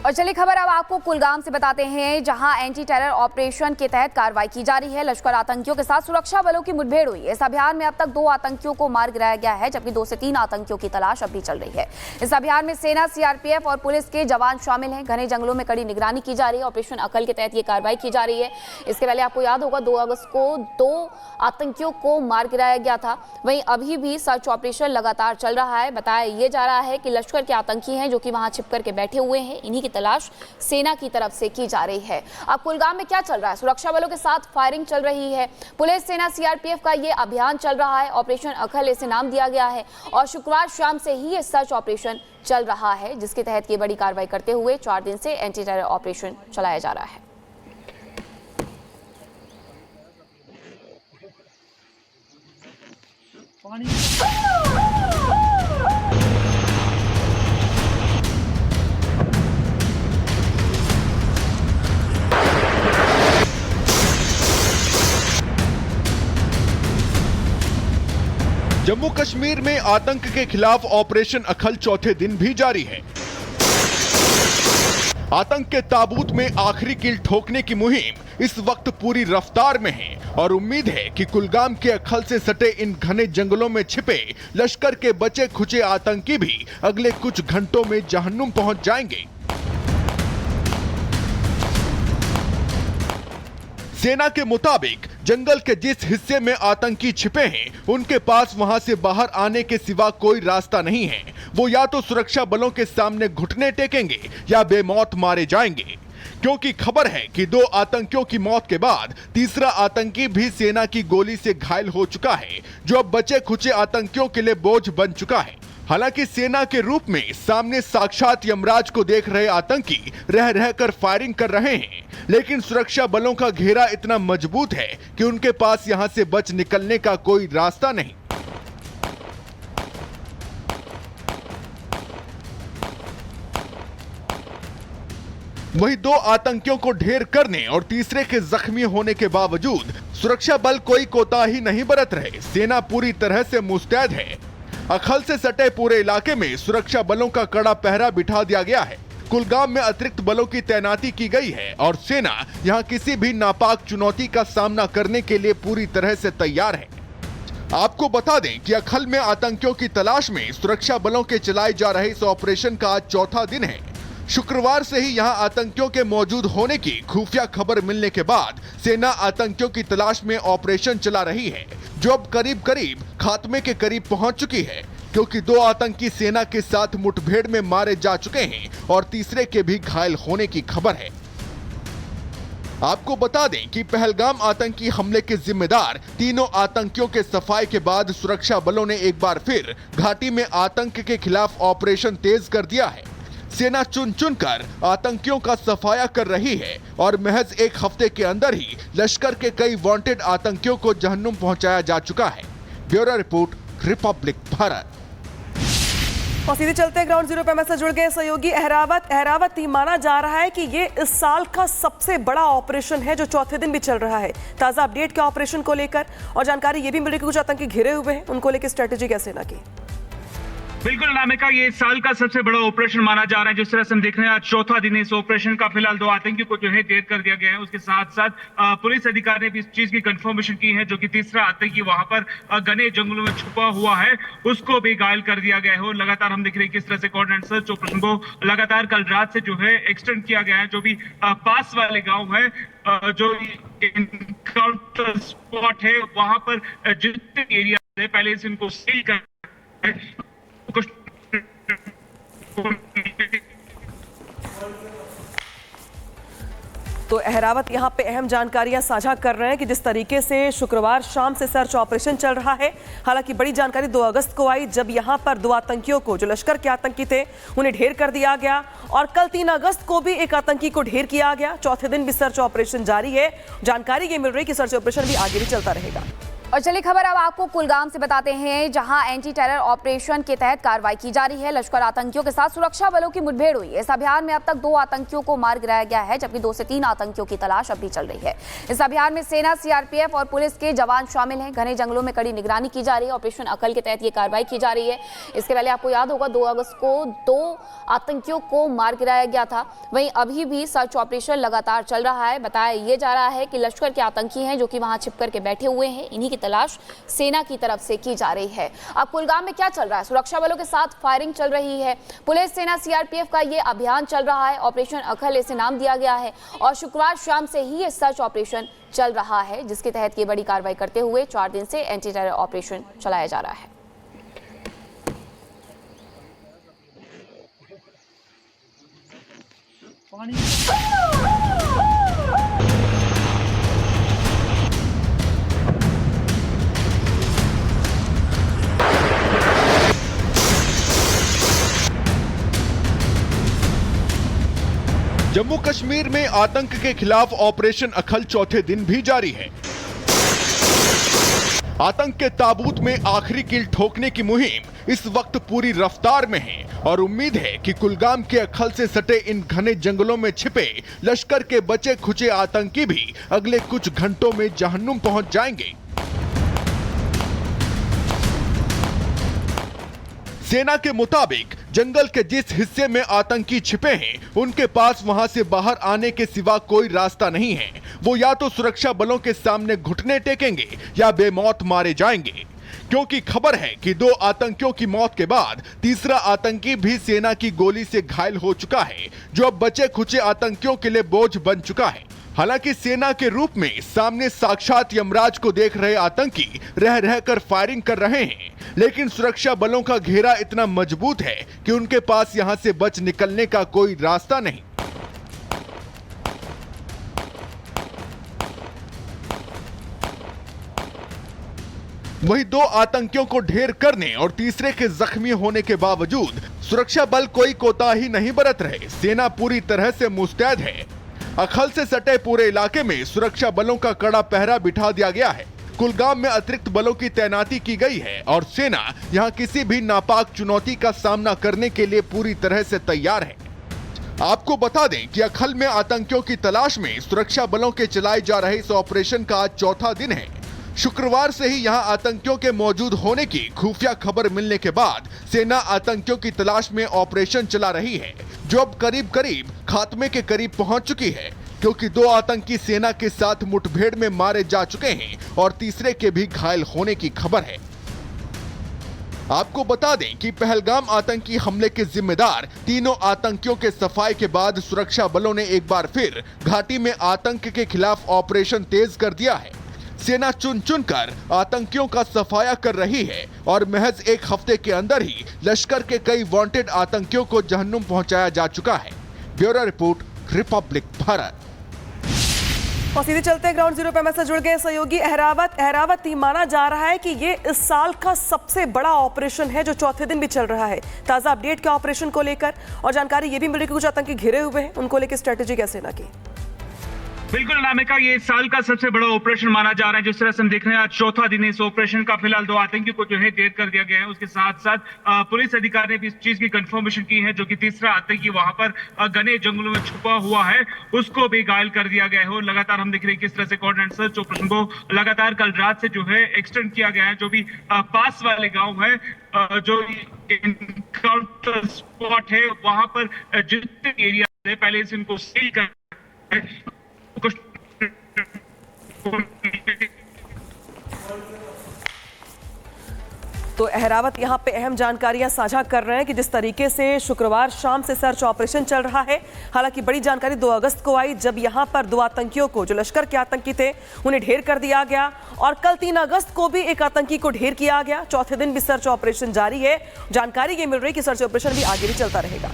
और चलिए खबर अब आपको कुलगाम से बताते हैं, जहां एंटी टेरर ऑपरेशन के तहत कार्रवाई की जा रही है। लश्कर आतंकियों के साथ सुरक्षा बलों की मुठभेड़ हुई। इस अभियान में अब तक 2 आतंकियों को मार गिराया गया है, जबकि 2 से 3 आतंकियों की तलाश अब भी चल रही है। इस अभियान में सेना, सीआरपीएफ और पुलिस के जवान शामिल हैं। घने जंगलों में कड़ी निगरानी की जा रही है। ऑपरेशन अकल के तहत ये कार्रवाई की जा रही है। इसके पहले आपको याद होगा 2 अगस्त को 2 आतंकियों को मार गिराया गया था। वहीं अभी भी सर्च ऑपरेशन लगातार चल रहा है। बताया ये जा रहा है कि लश्कर के आतंकी हैं जो कि वहां छिप करके बैठे हुए हैं। इन्हीं की तलाश सेना की तरफ से की जा रही है। अब कुलगाम में क्या चल रहा है? सुरक्षा बलों के साथ फायरिंग चल रही है। पुलिस, सेना, सीआरपीएफ का ये अभियान चल रहा है। ऑपरेशन अकल इसे नाम दिया गया है और शुक्रवार शाम से ही ये सर्च ऑपरेशन चल रहा है, जिसके तहत ये बड़ी कार्रवाई करते हुए 4 दिन से एंटी टेरर ऑपरेशन चलाया जा रहा है। जम्मू कश्मीर में आतंक के खिलाफ ऑपरेशन अखल चौथे दिन भी जारी है। आतंक के ताबूत में आखिरी कील ठोकने की मुहिम इस वक्त पूरी रफ्तार में है और उम्मीद है कि कुलगाम के अखल से सटे इन घने जंगलों में छिपे लश्कर के बचे खुचे आतंकी भी अगले कुछ घंटों में जहन्नुम पहुंच जाएंगे। सेना के मुताबिक जंगल के जिस हिस्से में आतंकी छिपे हैं, उनके पास वहां से बाहर आने के सिवा कोई रास्ता नहीं है। वो या तो सुरक्षा बलों के सामने घुटने टेकेंगे या बेमौत मारे जाएंगे, क्योंकि खबर है कि 2 आतंकियों की मौत के बाद तीसरा आतंकी भी सेना की गोली से घायल हो चुका है, जो अब बचे खुचे आतंकियों के लिए बोझ बन चुका है। हालांकि सेना के रूप में सामने साक्षात यमराज को देख रहे आतंकी रह रहकर फायरिंग कर रहे हैं, लेकिन सुरक्षा बलों का घेरा इतना मजबूत है कि उनके पास यहां से बच निकलने का कोई रास्ता नहीं। वहीं 2 आतंकियों को ढेर करने और तीसरे के जख्मी होने के बावजूद सुरक्षा बल कोई कोताही नहीं बरत रहे। सेना पूरी तरह से मुस्तैद है। अखल से सटे पूरे इलाके में सुरक्षा बलों का कड़ा पहरा बिठा दिया गया है। कुलगाम में अतिरिक्त बलों की तैनाती की गई है और सेना यहां किसी भी नापाक चुनौती का सामना करने के लिए पूरी तरह से तैयार है। आपको बता दें कि अखल में आतंकियों की तलाश में सुरक्षा बलों के चलाए जा रहे इस ऑपरेशन का आज चौथा दिन है। शुक्रवार से ही यहां आतंकियों के मौजूद होने की खुफिया खबर मिलने के बाद सेना आतंकियों की तलाश में ऑपरेशन चला रही है, जो अब करीब करीब खात्मे के करीब पहुंच चुकी है, क्योंकि 2 आतंकी सेना के साथ मुठभेड़ में मारे जा चुके हैं और तीसरे के भी घायल होने की खबर है। आपको बता दें कि पहलगाम आतंकी हमले के जिम्मेदार तीनों आतंकियों के सफाई के बाद सुरक्षा बलों ने एक बार फिर घाटी में आतंक के खिलाफ ऑपरेशन तेज कर दिया है। सेना चुन चुन कर आतंकियों का सफाया कर रही है और महज 1 हफ्ते के अंदर ही लश्कर के कई वांटेड आतंकियों को जहन्नुम पहुंचाया जा चुका है। Bureau report, Republic Bharat. और सीधे चलते हैं ग्राउंड जीरो पे हमारे साथ जुड़ गए सहयोगी अहरावत। माना जा रहा है कि ये इस साल का सबसे बड़ा ऑपरेशन है जो चौथे दिन भी चल रहा है। ताजा अपडेट क्या ऑपरेशन को लेकर, और जानकारी ये भी मिल रही है कि कुछ आतंकी घिरे हुए हैं, उनको लेकर स्ट्रेटेजी क्या सेना की? बिल्कुल अनामिका, ये इस साल का सबसे बड़ा ऑपरेशन माना जा रहा है। जिस तरह से हम देख रहे हैं आज चौथा दिन है इस ऑपरेशन का। फिलहाल 2 आतंकियों को जो है ढेर कर दिया गया है। उसके साथ साथ पुलिस अधिकारी ने भी इस चीज की कंफर्मेशन की है, जो कि तीसरा आतंकी वहां पर घने जंगलों में छुपा हुआ है, उसको भी घायल कर दिया गया है। और लगातार हम देख रहे हैं किस तरह से कोऑर्डिनेट सर्च ऑपरेशन को लगातार कल रात से जो है एक्सटेंड किया गया है। जो भी पास वाले गाँव है, जो इनकाउंटर स्पॉट है, वहां पर जितने एरिया है पहले से इनको सील कर तो अहरावत यहां पे अहम जानकारियां साझा कर रहे हैं कि जिस तरीके से शुक्रवार शाम से सर्च ऑपरेशन चल रहा है। हालांकि बड़ी जानकारी 2 अगस्त को आई, जब यहां पर 2 आतंकियों को, जो लश्कर के आतंकी थे, उन्हें ढेर कर दिया गया। और कल 3 अगस्त को भी एक आतंकी को ढेर किया गया। चौथे दिन भी सर्च ऑपरेशन जारी है। जानकारी ये मिल रही है कि सर्च ऑपरेशन भी आगे भी चलता रहेगा। और चलिए खबर अब आपको कुलगाम से बताते हैं, जहां एंटी टेरर ऑपरेशन के तहत कार्रवाई की जा रही है। लश्कर आतंकियों के साथ सुरक्षा बलों की मुठभेड़ हुई। इस अभियान में अब तक 2 आतंकियों को मार गिराया गया है, जबकि 2 से 3 आतंकियों की तलाश अब भी चल रही है। इस अभियान में सेना, सीआरपीएफ और पुलिस के जवान शामिल हैं। घने जंगलों में कड़ी निगरानी की जा रही है। ऑपरेशन अकल के तहत ये कार्रवाई की जा रही है। इसके पहले आपको याद होगा 2 अगस्त को 2 आतंकियों को मार गिराया गया था। वहीं अभी भी सर्च ऑपरेशन लगातार चल रहा है। बताया ये जा रहा है कि लश्कर के आतंकी हैं जो कि वहां छिप करके बैठे हुए हैं। इन्हीं की तलाश सेना की तरफ से की जा रही है। अब कुलगाम में क्या चल रहा है? सुरक्षा बलों के साथ फायरिंग चल रही है। पुलिस, सेना, सीआरपीएफ का ये अभियान चल रहा है। ऑपरेशन अखल इसे नाम दिया गया है और शुक्रवार शाम से ही ये सर्च ऑपरेशन चल रहा है, जिसके तहत ये बड़ी कार्रवाई करते हुए 4 दिन से एंटी टेरर ऑपरेशन चलाया जा रहा है। जम्मू कश्मीर में आतंक के खिलाफ ऑपरेशन अखल चौथे दिन भी जारी है। आतंक के ताबूत में आखिरी कील ठोकने की मुहिम इस वक्त पूरी रफ्तार में है और उम्मीद है कि कुलगाम के अखल से सटे इन घने जंगलों में छिपे लश्कर के बचे खुचे आतंकी भी अगले कुछ घंटों में जहन्नुम पहुंच जाएंगे। सेना के मुताबिक जंगल के जिस हिस्से में आतंकी छिपे हैं, उनके पास वहां से बाहर आने के सिवा कोई रास्ता नहीं है। वो या तो सुरक्षा बलों के सामने घुटने टेकेंगे या बेमौत मारे जाएंगे, क्योंकि खबर है कि 2 आतंकियों की मौत के बाद तीसरा आतंकी भी सेना की गोली से घायल हो चुका है, जो अब बचे खुचे आतंकियों के लिए बोझ बन चुका है। हालांकि सेना के रूप में सामने साक्षात यमराज को देख रहे आतंकी रह रहकर फायरिंग कर रहे हैं, लेकिन सुरक्षा बलों का घेरा इतना मजबूत है कि उनके पास यहां से बच निकलने का कोई रास्ता नहीं। वहीं 2 आतंकियों को ढेर करने और तीसरे के जख्मी होने के बावजूद सुरक्षा बल कोई कोताही नहीं बरत रहे। सेना पूरी तरह से मुस्तैद है। अखल से सटे पूरे इलाके में सुरक्षा बलों का कड़ा पहरा बिठा दिया गया है। कुलगाम में अतिरिक्त बलों की तैनाती की गई है और सेना यहां किसी भी नापाक चुनौती का सामना करने के लिए पूरी तरह से तैयार है। आपको बता दें कि अखल में आतंकियों की तलाश में सुरक्षा बलों के चलाए जा रहे इस ऑपरेशन का आज चौथा दिन है। शुक्रवार से ही यहां आतंकियों के मौजूद होने की खुफिया खबर मिलने के बाद सेना आतंकियों की तलाश में ऑपरेशन चला रही है, जो अब करीब करीब खात्मे के करीब पहुंच चुकी है, क्योंकि 2 आतंकी सेना के साथ मुठभेड़ में मारे जा चुके हैं और तीसरे के भी घायल होने की खबर है। आपको बता दें कि पहलगाम आतंकी हमले के जिम्मेदार तीनों आतंकियों के सफाई के बाद सुरक्षा बलों ने एक बार फिर घाटी में आतंक के खिलाफ ऑपरेशन तेज कर दिया है। सेना चुन चुन कर आतंकियों का सफाया कर रही है और महज 1 हफ्ते के अंदर ही लश्कर के कई वांटेड आतंकियों को जहन्नुम पहुंचाया जा चुका है। Bureau report, Republic Bharat. और सीधे चलते हैं ग्राउंड जीरो पे हमारे साथ जुड़ गए सहयोगी अहरावत। ये माना जा रहा है कि ये इस साल का सबसे बड़ा ऑपरेशन है जो चौथे दिन भी चल रहा है। ताजा अपडेट क्या ऑपरेशन को लेकर, और जानकारी ये भी मिल रही है कि कुछ आतंकी घिरे हुए हैं, उनको लेकर स्ट्रेटेजी क्या सेना की? बिल्कुल नामिका, ये इस साल का सबसे बड़ा ऑपरेशन माना जा रहा है। जिस तरह से हम देख रहे हैं आज चौथा दिन है इस ऑपरेशन का। फिलहाल 2 आतंकियों को जो है ढेर कर दिया गया है। उसके साथ साथ पुलिस अधिकारी ने भी इस चीज की कंफर्मेशन की है, जो कि तीसरा आतंकी वहां पर घने जंगलों में छुपा हुआ है, उसको भी घायल कर दिया गया है। और लगातार हम देख रहे हैं किस तरह से कोऑर्डिनेट सर्च ऑपरेशन को लगातार कल रात से जो है एक्सटेंड किया गया है। जो भी पास वाले गाँव है, जो इनकाउंटर स्पॉट है, वहां पर जितने एरिया है पहले से इनको सील कर तो अहरावत यहां पे अहम जानकारियां साझा कर रहे हैं कि जिस तरीके से शुक्रवार शाम से सर्च ऑपरेशन चल रहा है। हालांकि बड़ी जानकारी 2 अगस्त को आई, जब यहां पर 2 आतंकियों को, जो लश्कर के आतंकी थे, उन्हें ढेर कर दिया गया। और कल 3 अगस्त को भी एक आतंकी को ढेर किया गया। चौथे दिन भी सर्च ऑपरेशन जारी है। जानकारी ये मिल रही है कि सर्च ऑपरेशन भी आगे भी चलता रहेगा।